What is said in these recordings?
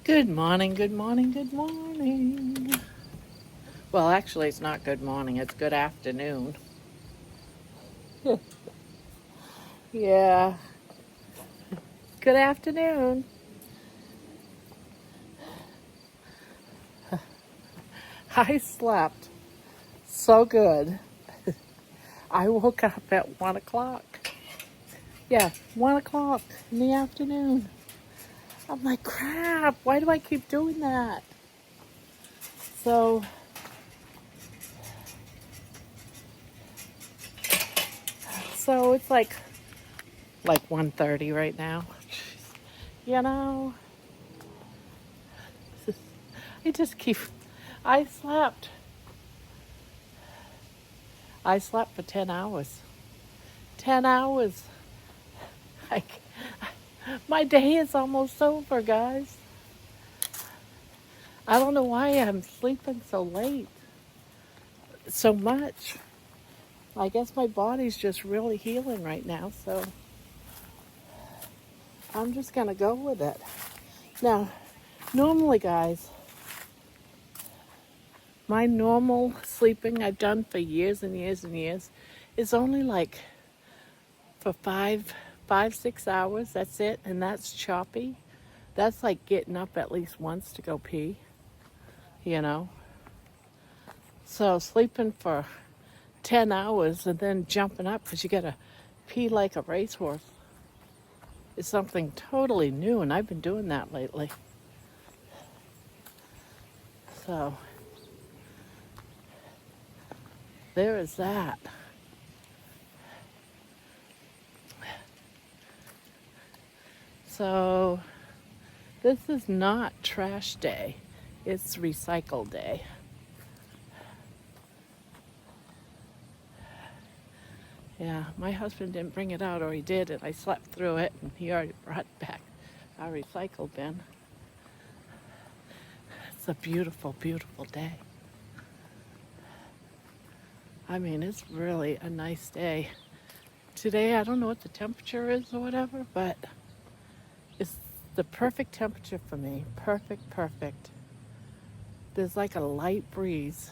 Good morning, good morning, good morning. Well, actually, it's not good morning, it's good afternoon. Yeah, good afternoon. I slept so good. I woke up at 1 o'clock. Yeah, 1 o'clock in the afternoon. I'm like, crap, why do I keep doing that? So, so it's like 1:30 right now. You know, I just keep, I slept. I slept for 10 hours. 10 hours. Like, my day is almost over, guys. I don't know why I'm sleeping so late, so much. I guess my body's just really healing right now, so I'm just gonna go with it. Now, normally, guys, my normal sleeping I've done for years and years and years is only like for 6 hours. That's it, and that's choppy. That's like getting up at least once to go pee, you know. So sleeping for 10 hours and then jumping up because you got to pee like a racehorse is something totally new, and I've been doing that lately. So there is that. So this is not trash day, it's recycle day. Yeah, my husband didn't bring it out, or he did, and I slept through it, and he already brought back our recycle bin. It's a beautiful, beautiful day. I mean, it's really a nice day. Today, I don't know what the temperature is or whatever, but it's the perfect temperature for me. Perfect, perfect. There's like a light breeze.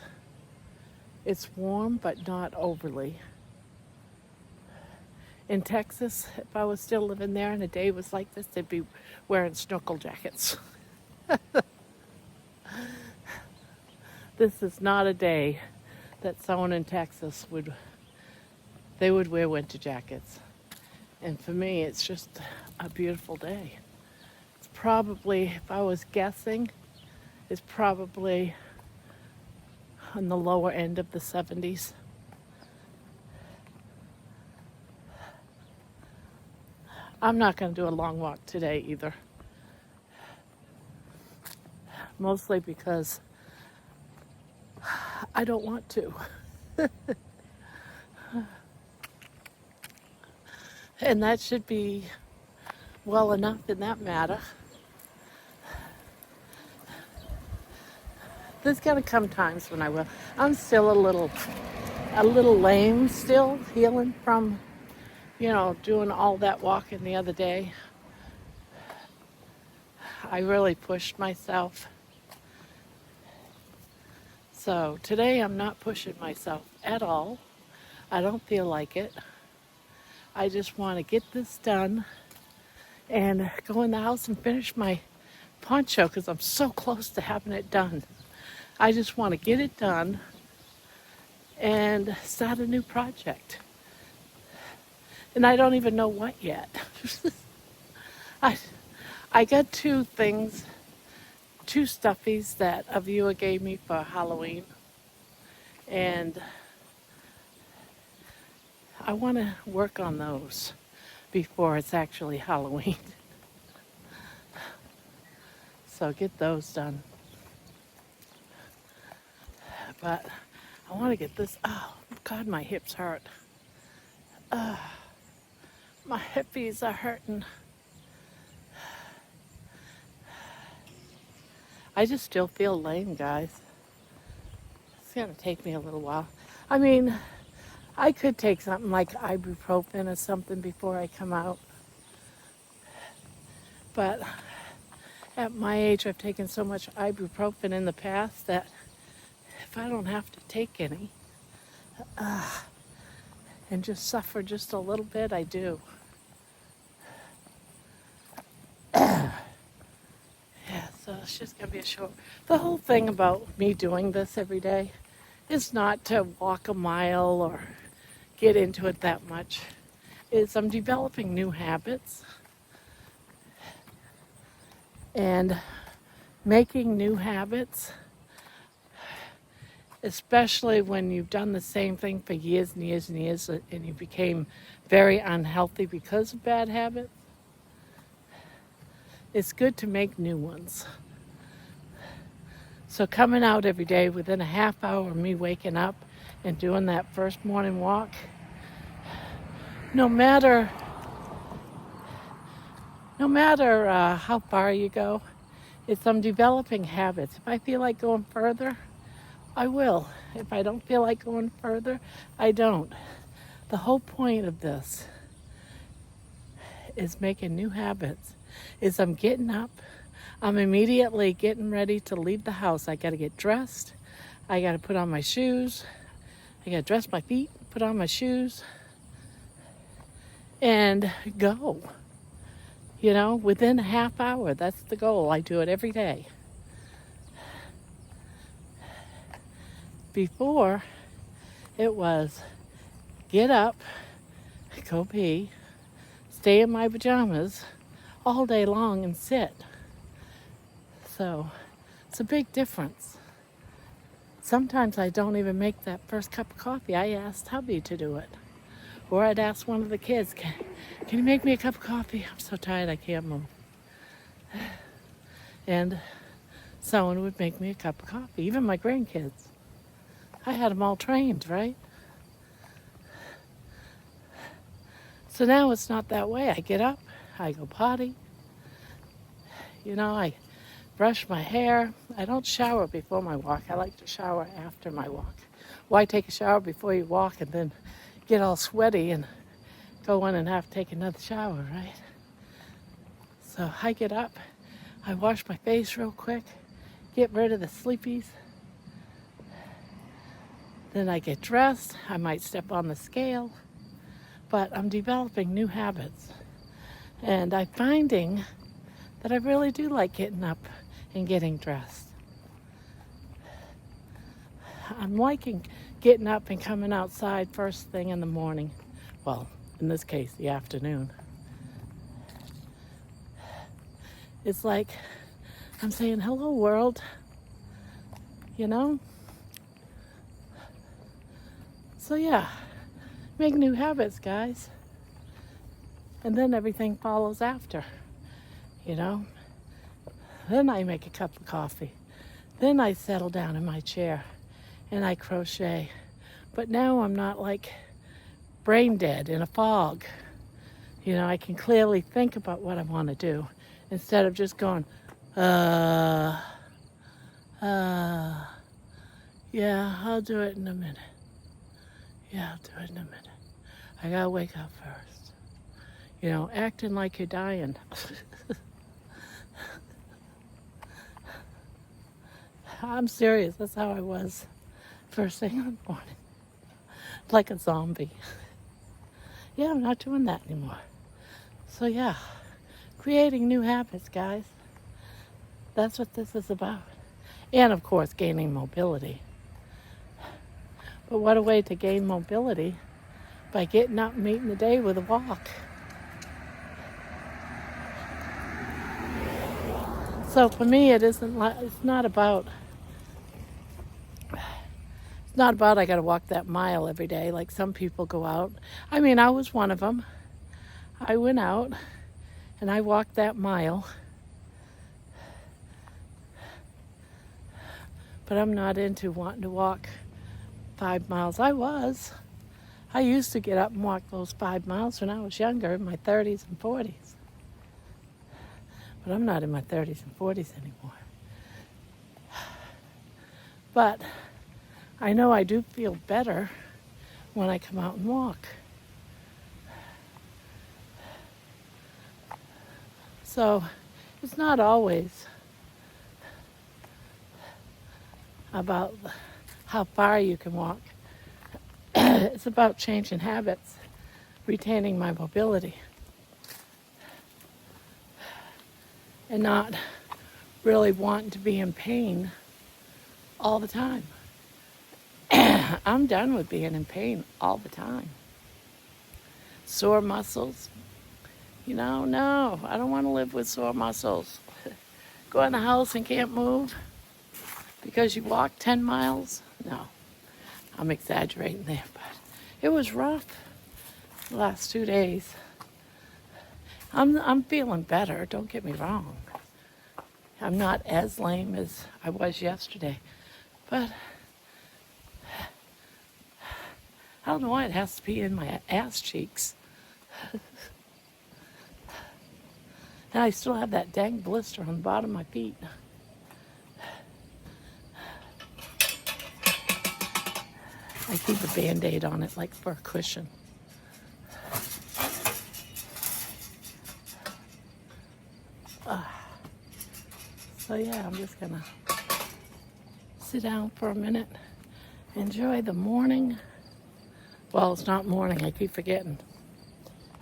It's warm, but not overly. In Texas, if I was still living there and a day was like this, they'd be wearing snorkel jackets. This is not a day that someone in Texas they would wear winter jackets. And for me, it's just a beautiful day. It's probably, if I was guessing, it's probably on the lower end of the 70s. I'm not going to do a long walk today either. Mostly because I don't want to. And that should be well enough in that matter. There's going to come times when I will. I'm still a little lame still, healing from, doing all that walking the other day. I really pushed myself. So today I'm not pushing myself at all. I don't feel like it. I just want to get this done and go in the house and finish my poncho because I'm so close to having it done. I just want to get it done and start a new project. And I don't even know what yet. I, I got two things, two stuffies that a viewer gave me for Halloween. And I want to work on those before it's actually Halloween. So get those done. But I want to get this. Oh, God, my hips hurt. My hippies are hurting. I just still feel lame, guys. It's going to take me a little while. I mean, I could take something like ibuprofen or something before I come out. But At my age, I've taken so much ibuprofen in the past that if I don't have to take any and just suffer just a little bit, I do. Yeah, so it's just going to be a short. The whole thing about me doing this every day is not to walk a mile or get into it that much. Is I'm developing new habits and making new habits, especially when you've done the same thing for years and years and years and you became very unhealthy because of bad habits. It's good to make new ones. So coming out every day within a half hour of me waking up and doing that first morning walk, no matter how far you go, it's I'm developing habits. If I feel like going further, I will. If I don't feel like going further, I don't. The whole point of this is making new habits. Is I'm getting up, I'm immediately getting ready to leave the house. I got to get dressed. I got to put on my shoes. I got to dress my feet, put on my shoes, and go. You know, within a half hour, that's the goal. I do it every day. Before, it was get up, go pee, stay in my pajamas all day long and sit. So it's a big difference. Sometimes I don't even make that first cup of coffee. I asked hubby to do it. Or I'd ask one of the kids, can you make me a cup of coffee? I'm so tired I can't move. And someone would make me a cup of coffee, even my grandkids. I had them all trained, right? So now it's not that way. I get up, I go potty. You know, I brush my hair. I don't shower before my walk. I like to shower after my walk. Why take a shower before you walk and then get all sweaty and go in and have to take another shower, right? So I get up, I wash my face real quick, get rid of the sleepies. Then I get dressed. I might step on the scale, but I'm developing new habits. And I'm finding that I really do like getting up and getting dressed. I'm liking getting up and coming outside first thing in the morning. Well, in this case, the afternoon. It's like I'm saying, hello, world. You know? So yeah, make new habits, guys. And then everything follows after, you know? Then I make a cup of coffee. Then I settle down in my chair and I crochet. But now I'm not like brain dead in a fog. You know, I can clearly think about what I want to do instead of just going, yeah, I'll do it in a minute. Yeah, I'll do it in a minute. I gotta wake up first. You know, acting like you're dying. I'm serious. That's how I was first thing in the morning. Like a zombie. Yeah, I'm not doing that anymore. So yeah, creating new habits, guys. That's what this is about. And of course, gaining mobility. But what a way to gain mobility by getting up and meeting the day with a walk. So for me, it's not about I got to walk that mile every day like some people go out. I mean, I was one of them. I went out and I walked that mile. But I'm not into wanting to walk 5 miles. I used to get up and walk those 5 miles when I was younger, in my 30s and 40s. But I'm not in my 30s and 40s anymore. But I know I do feel better when I come out and walk. So It's not always about how far you can walk. It's about changing habits, retaining my mobility, and not really wanting to be in pain all the time. I'm done with being in pain all the time. Sore muscles, no, I don't want to live with sore muscles. Go in the house and can't move because you walked 10 miles? No, I'm exaggerating there, but it was rough the last 2 days. I'm feeling better, don't get me wrong. I'm not as lame as I was yesterday, but I don't know why it has to be in my ass cheeks. And I still have that dang blister on the bottom of my feet. I keep a Band-Aid on it like for a cushion. So yeah, I'm just gonna sit down for a minute, enjoy the morning. Well, it's not morning, I keep forgetting.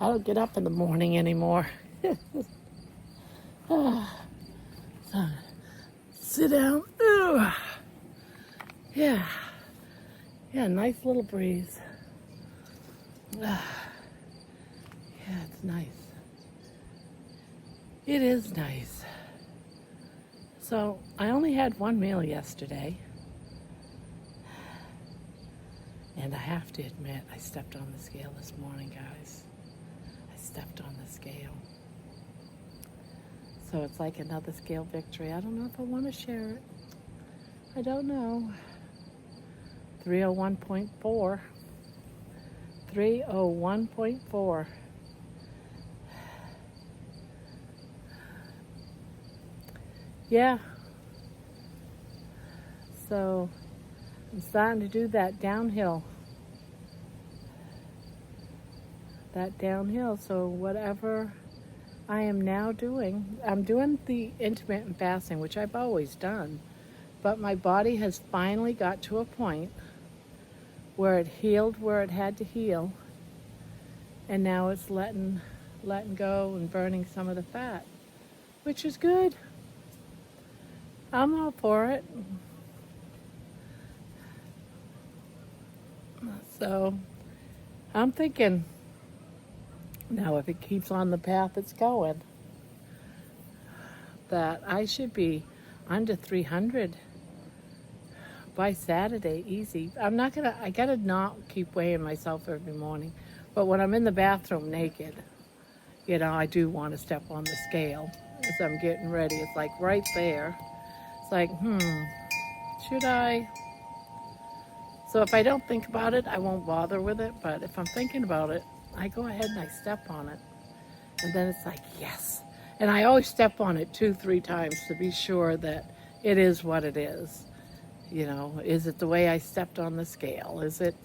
I don't get up in the morning anymore. So, sit down. Yeah, nice little breeze. Yeah, it's nice. It is nice. So, I only had one meal yesterday. And I have to admit, I stepped on the scale this morning, guys. I stepped on the scale. So it's like another scale victory. I don't know if I want to share it. I don't know. 301.4. 301.4. Yeah. So I'm starting to do that downhill. So whatever I am now doing, I'm doing the intermittent fasting, which I've always done, but my body has finally got to a point where it healed where it had to heal, and now it's letting go and burning some of the fat, which is good. I'm all for it. So I'm thinking, now if it keeps on the path it's going, that I should be under 300 by Saturday, easy. I gotta not keep weighing myself every morning. But when I'm in the bathroom naked, I do want to step on the scale as I'm getting ready. It's like right there. It's like, should I? So if I don't think about it, I won't bother with it. But if I'm thinking about it, I go ahead and I step on it. And then it's like, yes. And I always step on it 2-3 times to be sure that it is what it is. Is it the way I stepped on the scale? Is it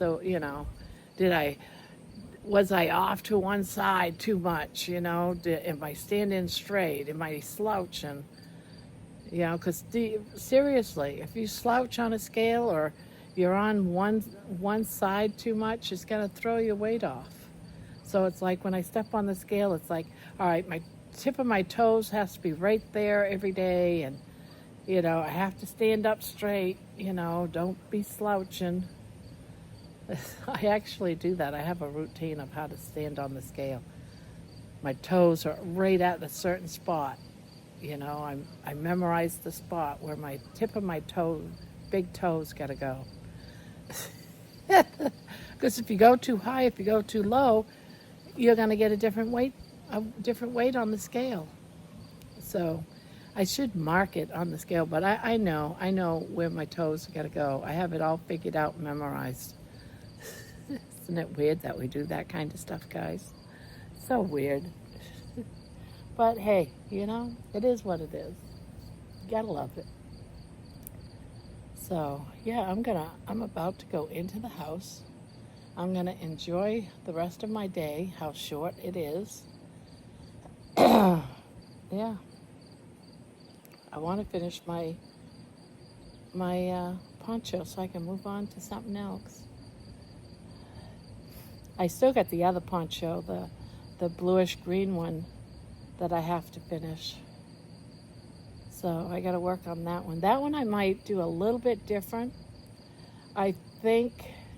was I off to one side too much? Am I standing straight? Am I slouching? Because seriously, if you slouch on a scale or you're on one side too much, it's going to throw your weight off. So it's like when I step on the scale, it's like, all right, my tip of my toes has to be right there every day, and I have to stand up straight, don't be slouching. I actually do that. I have a routine of how to stand on the scale. My toes are right at a certain spot. I memorize the spot where my tip of my big toes got to go. Because if you go too high, if you go too low, you're going to get a different weight on the scale. So I should mark it on the scale, but I know where my toes got to go. I have it all figured out, memorized. Isn't it weird that we do that kind of stuff, guys? So weird. But hey, it is what it is. You gotta love it. So yeah, I'm about to go into the house. I'm gonna enjoy the rest of my day, how short it is. Yeah. I want to finish my poncho so I can move on to something else. I still got the other poncho, the bluish green one that I have to finish. So I got to work on that one. That one I might do a little bit different. I think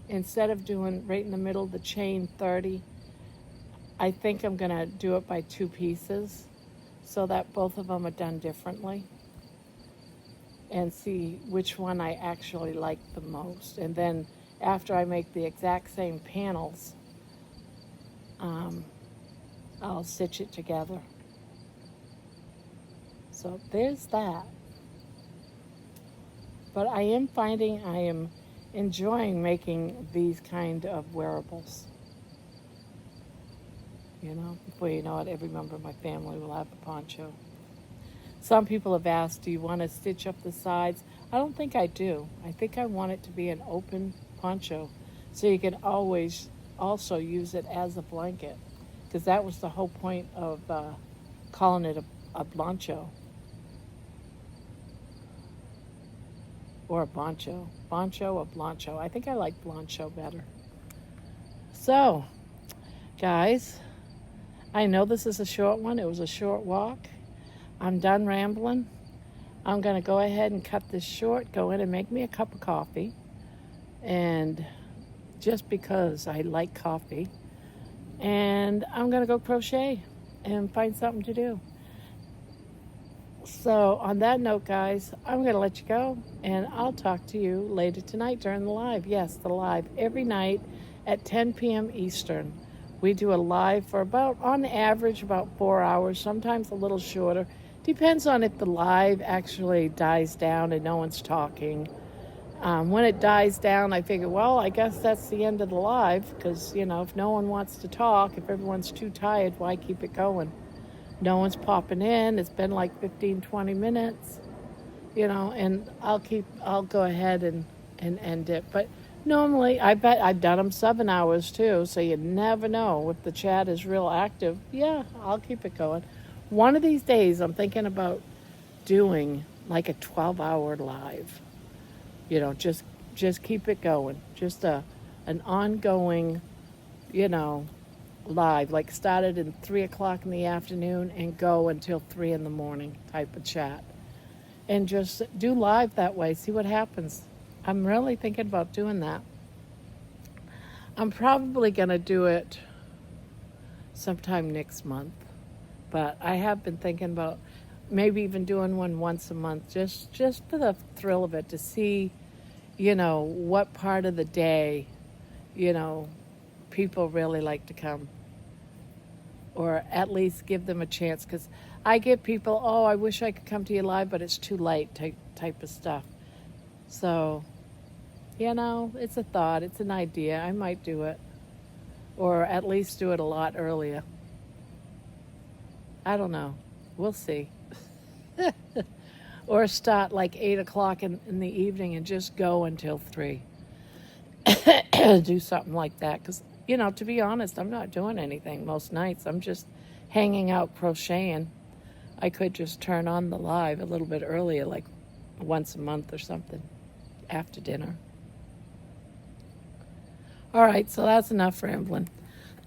instead of doing right in the middle the chain 30, I think I'm going to do it by 2 pieces so that both of them are done differently, and see which one I actually like the most. And then after I make the exact same panels, I'll stitch it together. So there's that. But I am finding I am enjoying making these kind of wearables. You know, before you know it, every member of my family will have a poncho. Some people have asked, do you want to stitch up the sides? I don't think I do. I think I want it to be an open poncho so you can always also use it as a blanket, because that was the whole point of calling it a blancho or a boncho. Boncho or blancho. I think I like blancho better. So, guys, I know this is a short one. It was a short walk. I'm done rambling. I'm going to go ahead and cut this short, go in and make me a cup of coffee. And just because I like coffee. And I'm going to go crochet and find something to do. So on that note, guys, I'm going to let you go. And I'll talk to you later tonight during the live. Yes, the live. Every night at 10 p.m. Eastern. We do a live for about, on average, about 4 hours, sometimes a little shorter. Depends on if the live actually dies down and no one's talking. When it dies down, I figure, well, I guess that's the end of the live, because, you know, if no one wants to talk, if everyone's too tired, why keep it going? No one's popping in. It's been like 15, 20 minutes, you know, and I'll go ahead and end it. But normally, I bet I've done them 7 hours too, so you never know if the chat is real active. Yeah, I'll keep it going. One of these days, I'm thinking about doing like a 12-hour live. You know, just keep it going. Just an ongoing, you know, live. Like started at 3 o'clock in the afternoon and go until 3 in the morning type of chat. And just do live that way. See what happens. I'm really thinking about doing that. I'm probably going to do it sometime next month. But I have been thinking about maybe even doing one once a month, just for the thrill of it, to see, you know, what part of the day, you know, people really like to come. Or at least give them a chance. Because I get people, oh, I wish I could come to you live, but it's too late type of stuff. So, you know, it's a thought. It's an idea. I might do it. Or at least do it a lot earlier. I don't know. We'll see. Or start like 8 o'clock in the evening and just go until 3. Do something like that. Because, you know, to be honest, I'm not doing anything most nights. I'm just hanging out crocheting. I could just turn on the live a little bit earlier, like once a month or something, after dinner. All right, so that's enough rambling.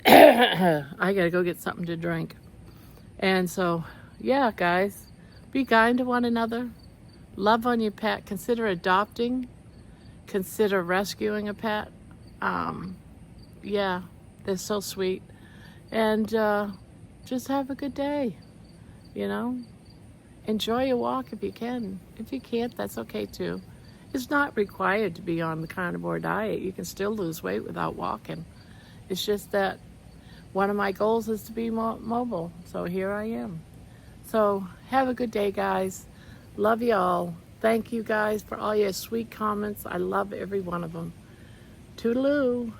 I got to go get something to drink. And so, yeah, guys, be kind to one another. Love on your pet. Consider adopting. Consider rescuing a pet. Yeah, they're so sweet. And just have a good day, you know. Enjoy your walk if you can. If you can't, that's okay too. It's not required to be on the carnivore diet. You can still lose weight without walking. It's just that one of my goals is to be mobile. So here I am. So have a good day, guys. Love you all. Thank you guys for all your sweet comments. I love every one of them. Toodaloo.